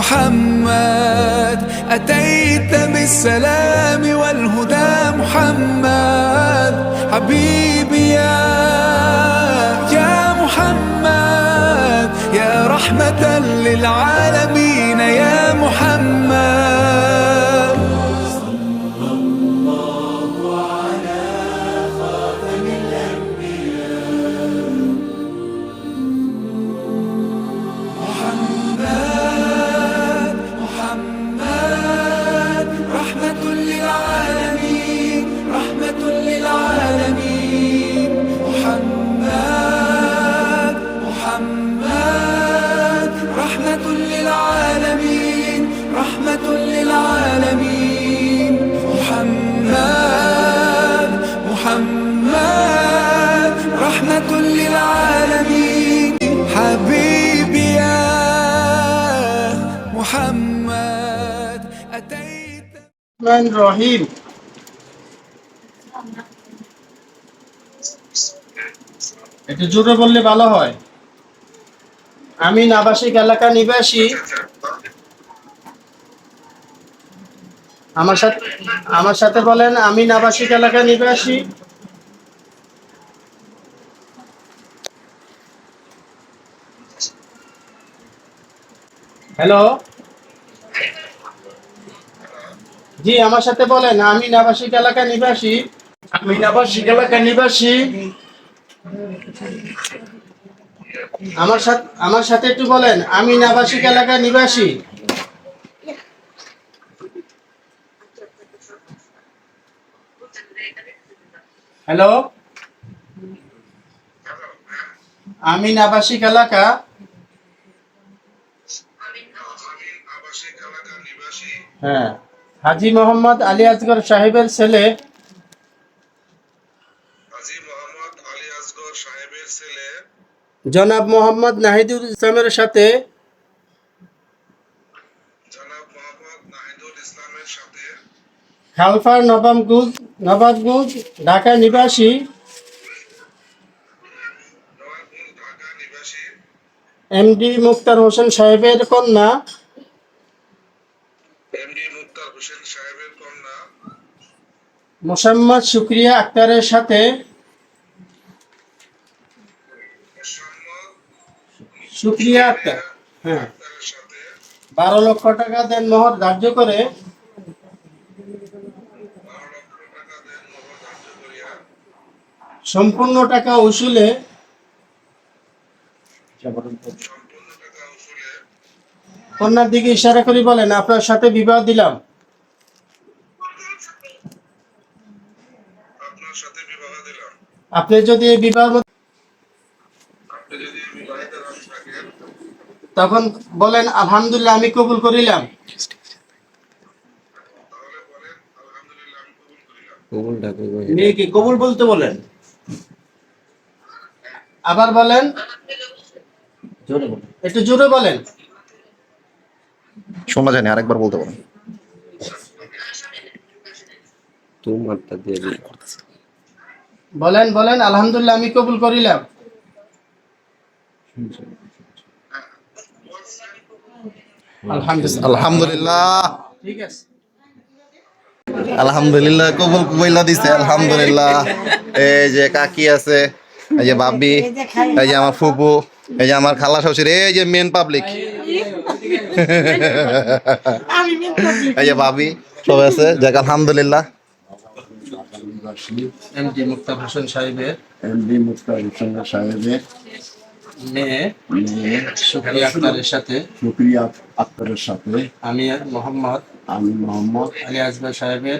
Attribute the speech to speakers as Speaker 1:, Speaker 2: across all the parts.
Speaker 1: محمد أتيت بالسلام والهدى محمد حبيبي يا محمد يا رحمة للعالمين يا محمد صلى الله على خاتم الأنبياء محمد محمد رحمة للعالمين رحمة للعالمين محمد محمد رحمة للعالمين رحمة للعالمين محمد محمد رحمة للعالمين حبيبي يا محمد أتيت
Speaker 2: الرحمن الرحيم একটু জোরে বললে ভালো হয়। আমি আবাসিক এলাকা নিবাসী। আমার সাথে বলেন, আমি আবাসিক এলাকা নিবাসী। হ্যালো, জি আমার সাথে বলেন, আমি আবাসিক এলাকা নিবাসী।
Speaker 3: আমি আবাসিক এলাকা নিবাসী।
Speaker 2: আমার সাথে একটু বলেন, আমি আবাসিক এলাকা নিবাসী। হ্যালো, আমি আবাসিক এলাকা হ্যাঁ হাজী মোহাম্মদ আলী আসগর সাহেবের ছেলে জনাব মোহাম্মদ নাহিদুল ইসলামের সাথে খালফার নবাবগঞ্জ ঢাকা নিবাসী এমডি মুক্তার হোসেন সাহেবের কন্যা মোসাম্মদ শুক্রিয়া আক্তারের সাথে শুক্রিয়া আক্তার 12 লক্ষ টাকা দেনমোহর ধার্য করে সম্পূর্ণ টাকা উসুলে কন্যার দিকে ইশারা করে বলেন, আপনার সাথে বিবাহ দিলাম। আপনি যদি এই বিবাহ তখন বলেন আলহামদুলিল্লাহ আমি কবুল করিলাম।
Speaker 3: মেয়ে কি কবুল বলতে বলেন?
Speaker 2: আবার বলেন, একটু জোরে বলেন।
Speaker 4: শোনা যায় না, আরেকবার বলতে পারেন।
Speaker 2: বলেন আলহামদুলিল্লাহ আমি কবুল করিলাম।
Speaker 4: আলহামদুলিল্লাহ,
Speaker 2: ঠিক আছে।
Speaker 4: আলহামদুলিল্লাহ কবুল কইলা দিছে। আলহামদুলিল্লাহ। এই যে কাকি আছে, এই যে ভাবি, এই যে আমার ফুপু, এই যে আমার খালা শ্বশুর, এই যে মেন পাবলিক, এই যে ভাবি, সবাই আছে। যাক আলহামদুলিল্লাহ।
Speaker 2: এমডি মুক্তার হোসেন সাহেবের মেয়ে শুক্রিয়া আক্তারের সাথে আমি মোহাম্মদ আলী আসগর সাহেবের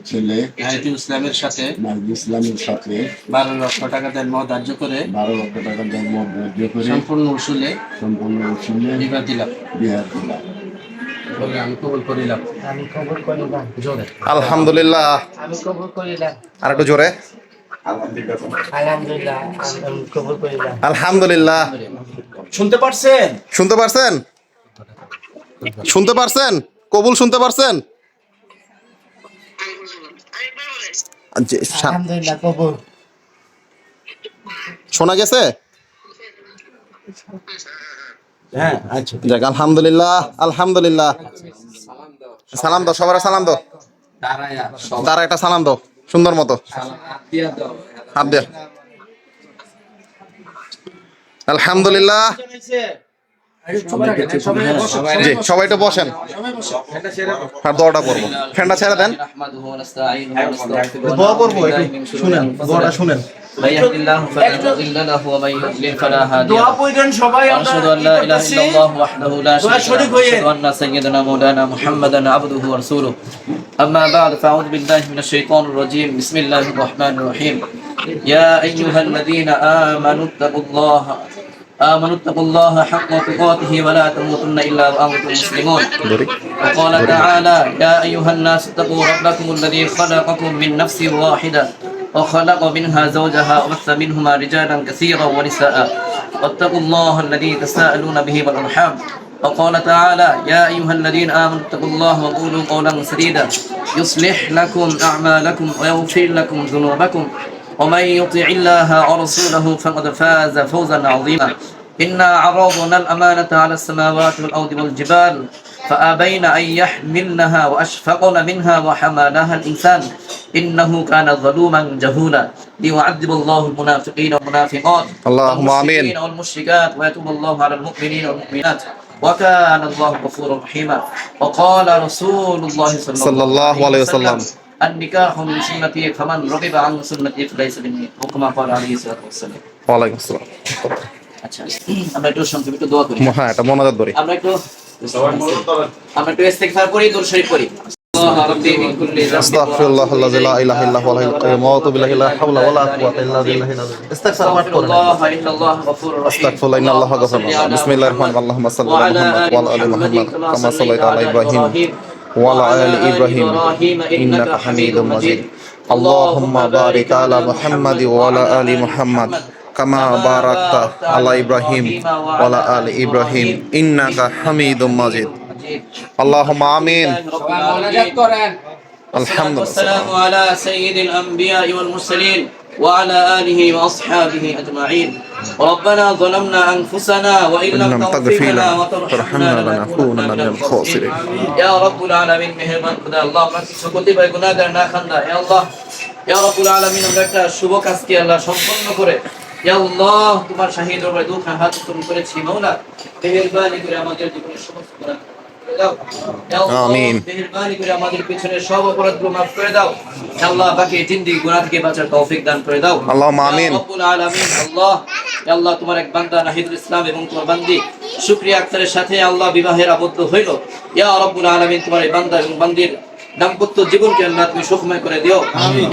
Speaker 2: ছেলে নাহিদুল ইসলামের সাথে 12 লক্ষ টাকা দেনমোহর ধার্য করে সম্পূর্ণ উসুলে বিবাহ দিলাম। আমি কবুল করিলাম। জোরে
Speaker 4: আলহামদুলিল্লাহ।
Speaker 2: আমি কবুল করিলাম।
Speaker 4: আর একটু জোরে।
Speaker 2: আলহামদুলিল্লাহ আমি কবুল করিলাম।
Speaker 4: আলহামদুলিল্লাহ।
Speaker 3: শুনতে পারছেন?
Speaker 4: শুনতে পারছেন? শুনতে পারছেন? কবুল শুনতে পারছেন?
Speaker 2: আলহামদুলিল্লাহ কবুল
Speaker 4: শোনা গেছে?
Speaker 3: হ্যাঁ আচ্ছা
Speaker 4: যাক আলহামদুলিল্লাহ আলহামদুলিল্লাহ। সালাম দাও, সবার সালাম দাও, তারা একটা সালাম দাও সুন্দর মতো, হাত দিয়ে। আলহামদুলিল্লাহ। জি সবাই তো বসেন, আর দোয়াটা করবো, ফ্যানটা ছেড়ে দেন, দোয়া করবো, একটু শুনেন, দোয়াটা শুনেন।
Speaker 2: من يهد الله فلا مضل له ومن يضلل فلا هادي
Speaker 3: দোয়া
Speaker 2: له
Speaker 3: কইরেন সবাই আমরা
Speaker 2: واشهد ان لا اله الا الله وحده لا شريك له واشهد ان سيدنا مولانا محمدا عبده ورسوله اما بعد فاعوذ بالله من الشيطان الرجيم بسم الله الرحمن الرحيم يا ايها الذين آمنوا اتقوا الله حق تقاته ولا تموتن إلا وأنتم مسلمون وقال تعالى يا أيها الناس اتقوا ربكم الذي خلقكم من نفس واحدة وخلق منها زوجها وبث منهما رجالا كثيرا ونساء واتقوا الله الذي تساءلون به والأرحام وقال تعالى يا أيها الذين آمنوا اتقوا الله وقولوا قولا سديدا يصلح لكم أعمالكم ويغفر لكم ذنوبكم ومن يطع الله ورسوله فقد فاز فوزا عظيما إنا عرضنا الأمانة على السماوات والأرض والجبال فأبين أن يحملنها وأشفقن منها وحملها الإنسان إنه كان ظلوما جهولا ليعذب الله المنافقين والمنافقات
Speaker 4: اللهم آمين.
Speaker 2: والمشركين والمشركات ويتوب الله على المؤمنين والمؤمنات وكان الله غفورا رحيما وقال رسول الله
Speaker 4: صلى الله عليه وسلم
Speaker 2: النكاح من سنتي فمن رغب عن سنتي فليس مني وكما قال عليه الصلاة والسلام
Speaker 4: ওয়ালাইকুম আসসালাম।
Speaker 2: আচ্ছা আমরা একটু সংক্ষেপে একটু দোয়া করি
Speaker 4: হ্যাঁ এটা মনোযোগ ধরি।
Speaker 2: আমরা একটু ইস্তিগফার করি, দরুদ শরীফ পড়ি। আল্লাহ রাব্বি মিন কুল্লি যামবিন
Speaker 4: আস্তাগফিরুল্লাহ আল্লাযী লা ইলাহা ইল্লা হুয়াল হাইয়ুল কাইয়্যুম ওয়া আতুবু ইলাইহি লা হাওলা ওয়া লা কুওয়াতা ইল্লা বিল্লাহিল আযীম। ইস্তিগফার পাঠ করুন।
Speaker 2: আল্লাহ ইন্নাল্লাহ গফুরুর রহিম।
Speaker 4: আস্তাগফিরুল্লাহ ইন্নাল্লাহা গফুরুর রহিম। বিসমিল্লাহির রহমানির রহিম। আল্লাহুম্মা সাল্লি আলা মুহাম্মাদ ওয়া আলা আলি মুহাম্মাদ কামা সাল্লাইতা আলা ইব্রাহিম ওয়া আলা আলি ইব্রাহিম ইন্নাকা হামিদুম মাজিদ। আল্লাহুম্মা বারিক আলা মুহাম্মাদ ওয়া আলা আলি মুহাম্মাদ কামা বারাকতা আলা ইব্রাহিম ওয়া আলা আলি ইব্রাহিম ইন্নাকা হামিদুম মাজিদ। আল্লাহুম্মা আমিন। আলহামদুলিল্লাহ।
Speaker 2: والسلام على سيد الأنبياء والمرسلين وعلى آله وأصحابه أجمعين. ربنا ظلمنا أنفسنا وإن لم تغفر لنا وترحمنا لنكونن من الخاسرين. يا رب العالمين মেহেরবান খোদা আল্লাহ আমরা কিছু কতিপয় গুনাহগার না খান্দা হে আল্লাহ ইয়া রাব্বুল আলামিন আমরা একটা শুভ কাজকে আল্লাহ সম্পন্ন করে ইয়া আল্লাহ তোমার শাহী দরবারে দুঃখ হাত উত্তোলন করেছি মাওলা মেহেরবানি করে আমাদের জীবনের সমস্ত গুনাহ করে দাও ইয়া আল্লাহ
Speaker 4: আমিন।
Speaker 2: মেহেরবানি করে আমাদের পিছনের সব অপরাধগুলো মাফ করে দাও ইয়া আল্লাহ বাকি জিন্দেগি গুনাহ থেকে বাঁচার তৌফিক দান করে দাও
Speaker 4: আল্লাহুম্মা আমিন।
Speaker 2: ইয়া রাব্বুল আলামিন আল্লাহ ইয়া আল্লাহ তোমার এক বান্দা নাহিদুল ইসলাম এবং তোমার বান্দি শুকরিয়া আক্তারের সাথে আল্লাহ বিবাহের আবদ্ধ হইল ইয়া রাব্বুল আলামিন তোমার এই বান্দা এবং বান্দির দাম্পত্য জীবনকে আল্লাহ তুমি সুখময় করে দিও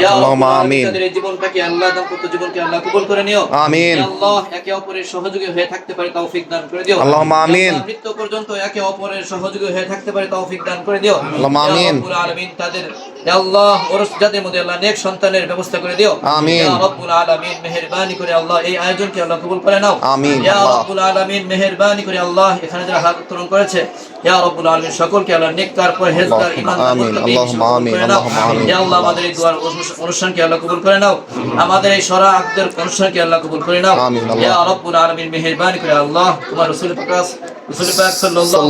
Speaker 2: ইয়া
Speaker 4: আল্লাহুম্মা আমিন।
Speaker 2: তাদের এই জীবনটাকে আল্লাহ দাম্পত্য জীবনকে আল্লাহ কবুল করে নিও
Speaker 4: আমিন।
Speaker 2: ইয়া আল্লাহ একে অপরের সহযোগী হয়ে থাকতে পারে তৌফিক দান করে দিও
Speaker 4: আল্লাহুম্মা আমিন।
Speaker 2: ইয়া আল্লাহ, মৃত্যু পর্যন্ত একে অপরের সহযোগী হয়ে থাকতে পারে তৌফিক দান করে দিও
Speaker 4: আল্লাহুম্মা আমিন।
Speaker 2: ইয়া রাব্বুল আলামিন তাদের ইয়া আল্লাহ ওরস জাতের মধ্যে আল্লাহ নেক সন্তানের ব্যবস্থা করে দিও
Speaker 4: আমিন।
Speaker 2: ইয়া রাব্বুল আলামিন মেহেরবানি করে আল্লাহ এই আয়োজনকে আল্লাহ কবুল করে নাও
Speaker 4: আমিন।
Speaker 2: ইয়া
Speaker 4: আল্লাহ।
Speaker 2: রাব্বুল আলামিন মেহেরবানি করে আল্লাহ এখানে যারা হাত উত্তোলন করেছে ইয়া রাব্বুল আলামিন সকলকে আল্লাহ নেককার পরহেজগার ঈমানদার
Speaker 4: আমিন।
Speaker 2: মুত্তাকিন
Speaker 4: আল্লাহুম্মা আমিন।
Speaker 2: করে নাও।
Speaker 4: আল্লাহুম্মা আমিন।
Speaker 2: ইয়া আল্লাহ আমাদের এই দোয়ার অনুষ্ঠানকে আল্লাহ কবুল করে নাও আমাদের এই শরা আকদের অনুষ্ঠানকে আল্লাহ কবুল করে নাও
Speaker 4: আমিন। আল্লাহ।
Speaker 2: ইয়া রাব্বুল আলামিন মেহেরবানি করে আল্লাহ তোমার রাসূল পাক
Speaker 4: সাল্লাল্লাহু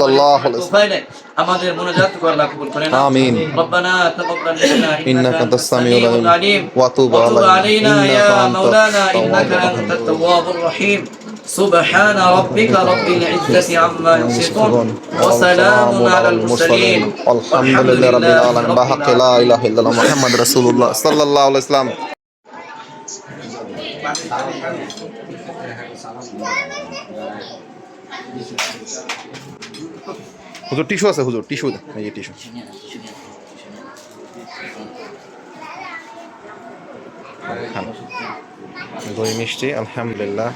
Speaker 4: আলাইহি
Speaker 2: ওয়াসাল্লাম আমাদের মুনাজাতকে আল্লাহ কবুল করে নাও
Speaker 4: আমিন।
Speaker 2: রব্বানা তাকাব্বাল মিন্না
Speaker 4: ইন্নাকা আনতাস সামিউল আলিম ওয়া তুব
Speaker 2: আলাইনা ইয়া মাওলানা ইন্নাকা আনতাত তাওয়াবুর রহিম سبحان ربك رب العزة عما يصفون وسلام على المرسلين
Speaker 4: الحمد لله رب العالمين بحق لا إله إلا الله محمد رسول الله صلى الله عليه وسلم হুজুর টিস্যু আছে হুজুর টিস্যু এই যে টিস্যু দই মিষ্টি আলহামদুলিল্লাহ